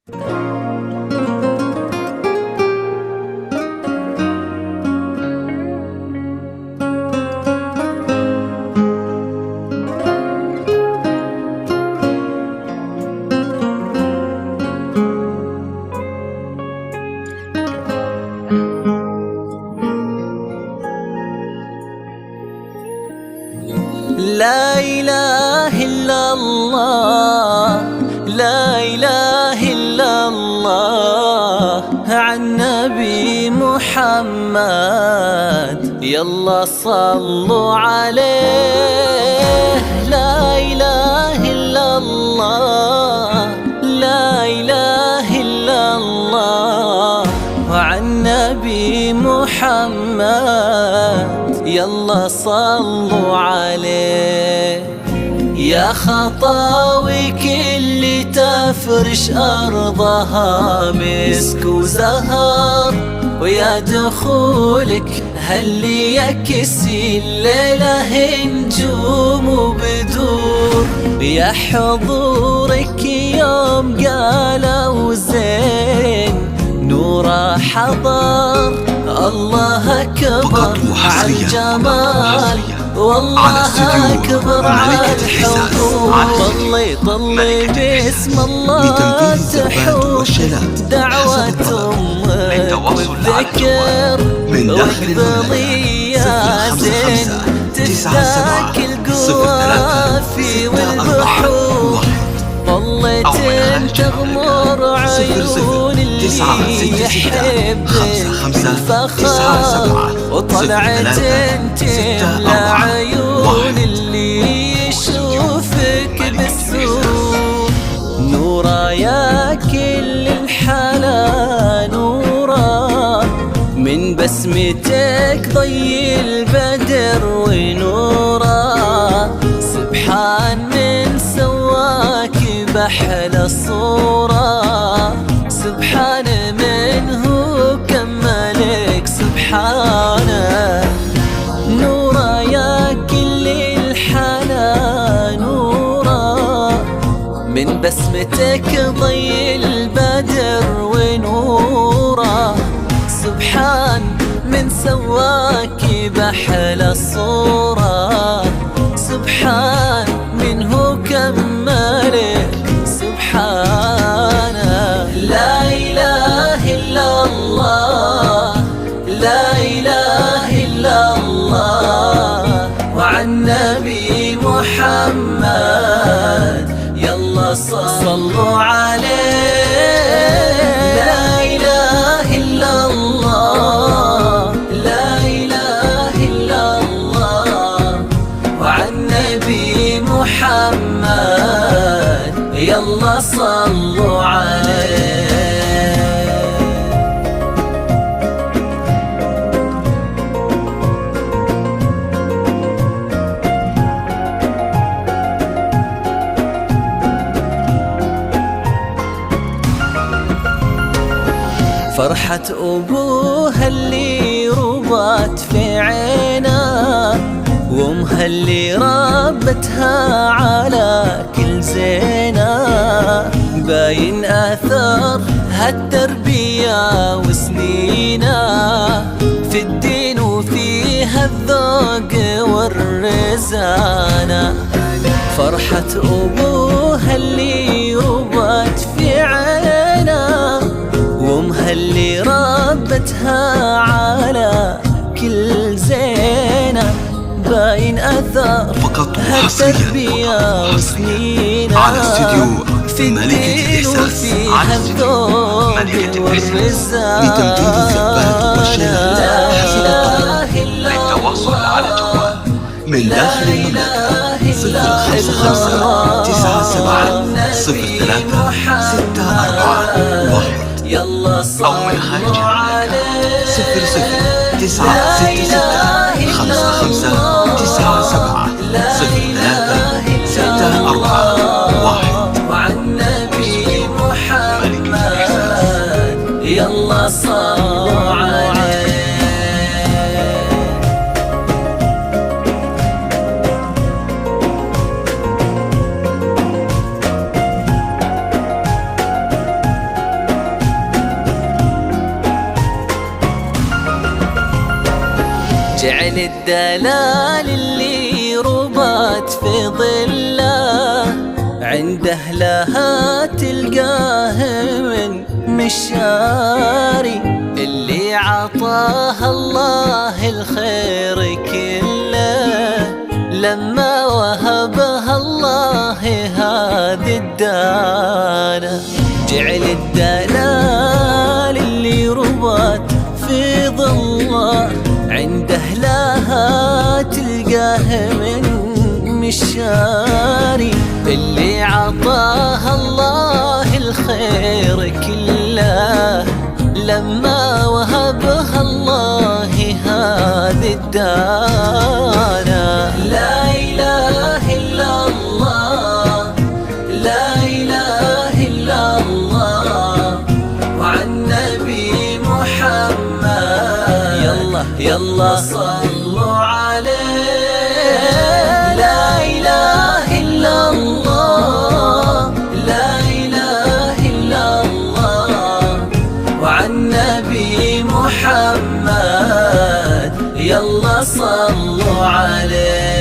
لا إله إلا الله، لا إله إلا الله، عن نبي محمد يلا صلوا عليه. لا إله إلا الله، لا إله إلا الله، وعن نبي محمد يلا صلوا عليه. يا خطاويك اللي تفرش أرضها مسك وزهر، ويا دخولك هاللي يكسي الليلة نجوم وبدور، يا حضورك يوم قالوا زين نور حضر. الله أكبر على الجمال، والله أكبر على الحضور. طلي باسم الله تحوط دعوة أمك والذكر، واقبلي يا زين تفتك القوافي والبحور. ظلت تغمر عيون اللي يحب الفخر، وطلعت تملى عيون اللي يشوفك بالسرور. نورا يا كل الحلا نورا، من بسمتك ضي البدر ونورا. سبحان من سواك بأحلى الصورة، سبحان من هو كملك سبحانه. نورا يا كل الحلا نورا، من بسمتك ضي البدر ونورا. سبحان من سواك بأحلى الصورة، سبحان من هو كملك سبحانه. لا إله إلا الله، لا إله إلا الله، وعن نبي محمد يلا صلوا عليه. لا إله إلا الله، لا إله إلا الله، وعن نبي محمد يلا صلوا عليه. فرحة أبوها اللي ربت في عينه، وامها اللي ربتها على كل زينة. باين آثار هالتربية وسنينه في الدين، وفيها الذوق والرزانة. فرحة أبوها اللي ربت في عينه، وامها اللي ربتها على كل زينة. باين أثر هالتربية وسنينة في الدين، وفيها الذوق والرزانة. للتواصل على جوال من داخل المملكة 055-97-03-641 يلا أو من خارج المملكة 00-96-57-97-03-641. وعن نبي محمد يلا صلوا عليه. الدلال اللي ربات في ظله، عند أهلها تلقاه من مشاري، اللي عطاها الله الخير كله لما وهبها الله هذه الدانة. جعل الدلال اللي ربات في ظله، عند أهلها تلقاه من مشاري، اللي عطاها الله الخير كله لما وهبها الله هذه الدانة. لا إله إلا الله، لا إله إلا الله، وعن نبي محمد يلا يلا صلوا عليه. لا إله إلا الله، لا إله إلا الله، وعن نبي محمد يلا صلوا عليه.